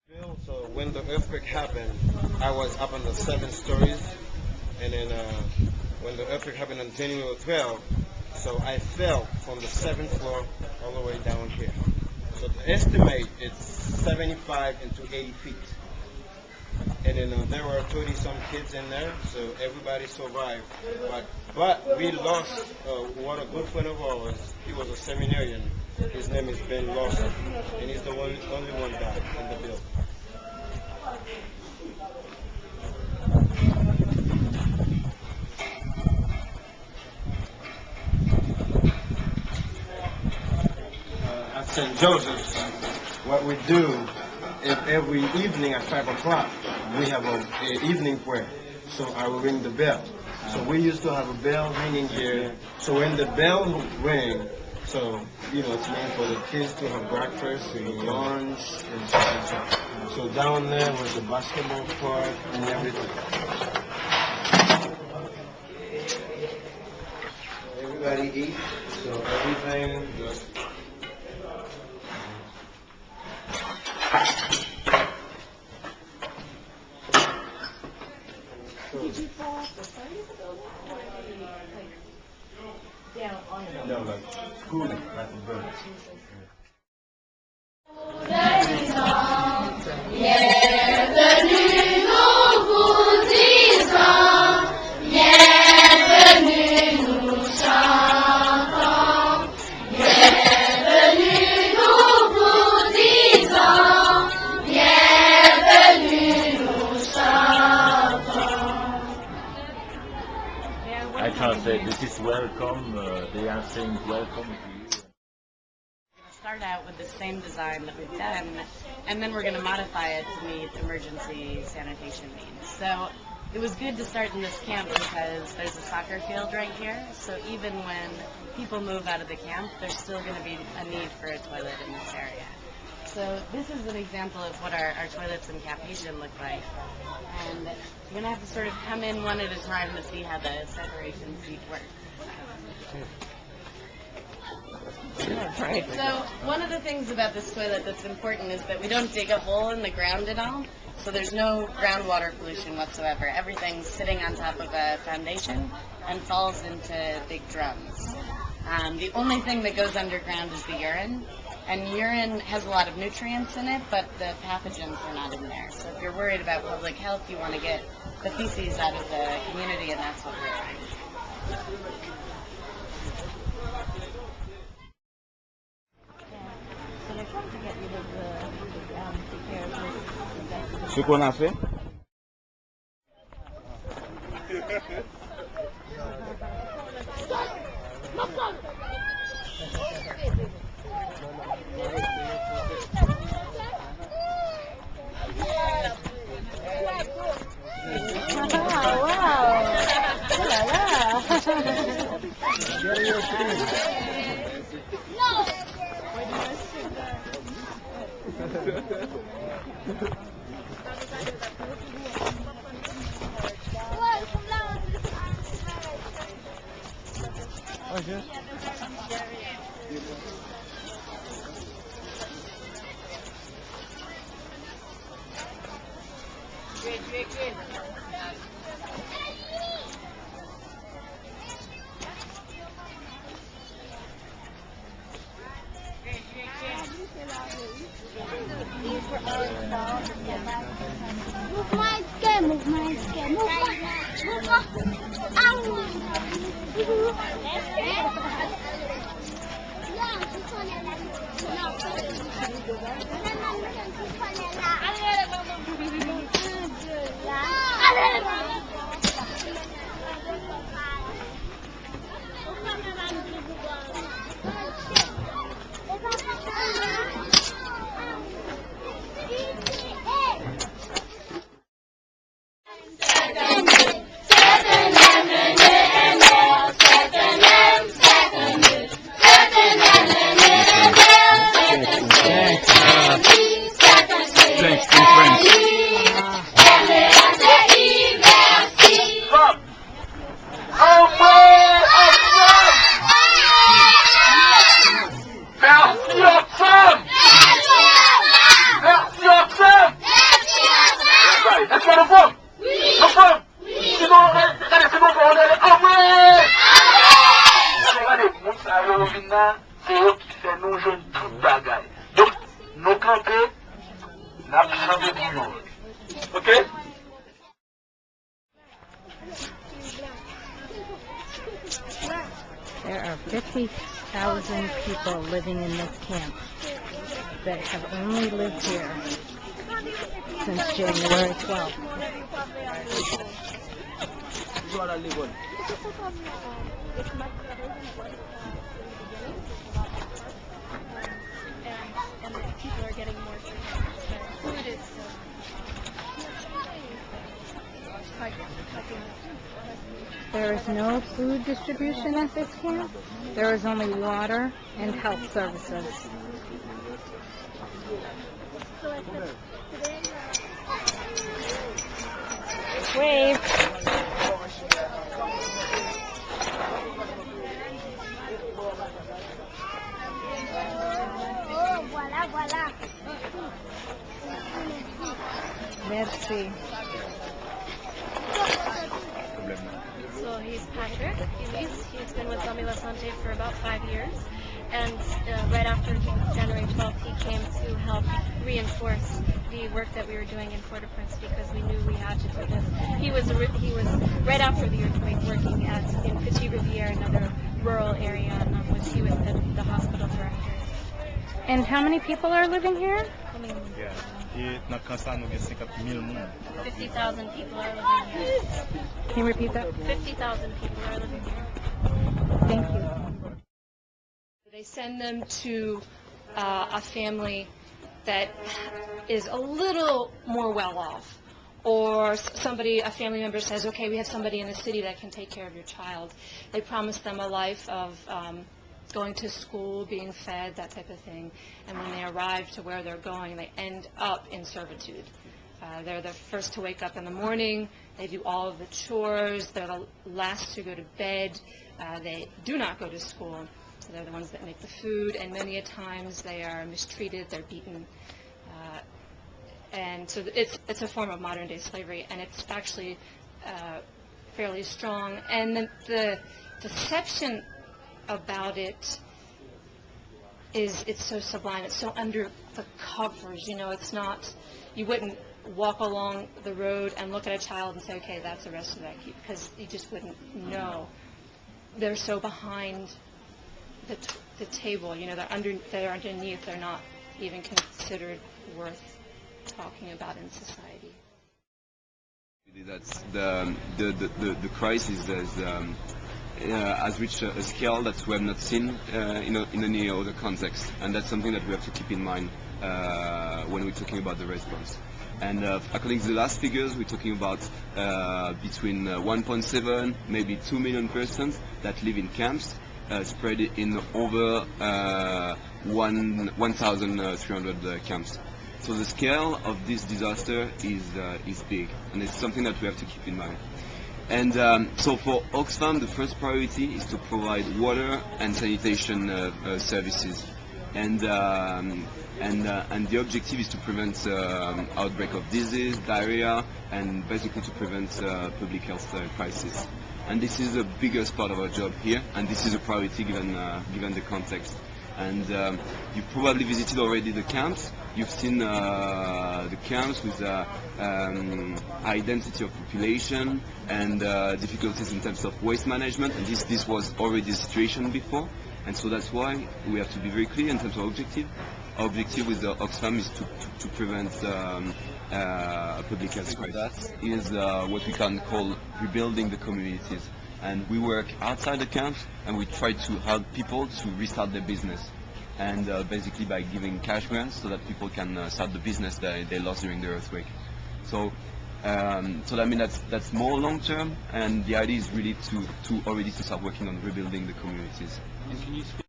So when the earthquake happened, I was up on the 7 stories, and then when the earthquake happened on January 12th, so I fell from the 7th floor all the way down here. So the estimate it's 75 into 80 feet, and then there were 30 some kids in there, so everybody survived. But we lost one a good friend of ours. He was a seminarian. His name is Ben Lawson, and he's the only one died in the building. At St. Joseph's, what we do is every evening at 5 o'clock, we have a evening prayer. So I will ring the bell. So we used to have a bell ringing here. So when the bell rang, so, it's meant for the kids to have breakfast and lunch and stuff like that. So down there was the basketball court and everything. Everybody eat, so everything just... Did you fall off the side of the building, or did you, down on the building? No, like schooling, like the building. Bienvenue nous vous disons, bienvenue nous chantons, bienvenue nous vous disons, bienvenue nous chantons. I translate, this is welcome, they are saying welcome to you. Start out with the same design that we've done, and then we're going to modify it to meet emergency sanitation needs. So it was good to start in this camp because there's a soccer field right here, so even when people move out of the camp, there's still going to be a need for a toilet in this area. So this is an example of what our toilets in Cap Haitian look like. And you're going to have to sort of come in one at a time to see how the separation seat works. So one of the things about this toilet that's important is that we don't dig a hole in the ground at all. So there's no groundwater pollution whatsoever. Everything's sitting on top of a foundation and falls into big drums. The only thing that goes underground is the urine. And urine has a lot of nutrients in it, but the pathogens are not in there. So if you're worried about public health, you want to get the feces out of the community, and that's what we're trying to do. So they're trying to get rid of the care of this. Ce qu'on a fait, Thanks in French. qui fait nous jeunes toute bagaille. Donc, nous camper, nous avons changé pour nous. Ok? There are 50,000 people living in this camp that have only lived here since January 12th. And the people are getting more food is There is no food distribution at this camp. There is only water and health services. Wave. Merci. So he's Patrick. He's been with Zami Lasante for about 5 years. And right after January 12th, he came to help reinforce the work that we were doing in Port-au-Prince because we knew we had to do this. He was right after the earthquake working in Petit Riviere, another rural area, in which he was the hospital director. And how many people are living here? 50,000 people are living here. Can you repeat that? 50,000 people are living here. Thank you. They send them to a family that is a little more well off, or a family member says, okay, we have somebody in the city that can take care of your child. They promise them a life of going to school, being fed, that type of thing. And when they arrive to where they're going, they end up in servitude. They're the first to wake up in the morning. They do all of the chores. They're the last to go to bed. They do not go to school. So they're the ones that make the food, and many a times they are mistreated. They're beaten. And so it's a form of modern-day slavery, and it's actually fairly strong. And the deception about it it's so sublime. It's so under the covers. You know, it's not. You wouldn't walk along the road and look at a child and say, okay, that's arrested, because you just wouldn't know. They're so behind the table. You know, they're underneath. They're not even considered worth talking about in society. That's the crisis has reached a scale that we have not seen in any other context, and that's something that we have to keep in mind when we're talking about the response. And according to the last figures, we're talking about between 1.7, maybe 2 million persons that live in camps, spread in over 1,300 camps. So the scale of this disaster is big, and it's something that we have to keep in mind. And so for Oxfam, the first priority is to provide water and sanitation services, and the objective is to prevent outbreak of disease, diarrhea, and basically to prevent public health crisis. And this is the biggest part of our job here, and this is a priority given the context. And you've probably visited already the camps. You've seen the camps with high density of population and difficulties in terms of waste management. And this was already the situation before. And so that's why we have to be very clear in terms of objective. Our objective with the Oxfam is to prevent public health crisis. That is what we can call rebuilding the communities. And we work outside the camps, and we try to help people to restart their business. And basically by giving cash grants so that people can start the business that they lost during the earthquake. So I mean that's more long term, and the idea is really to already start working on rebuilding the communities. And can you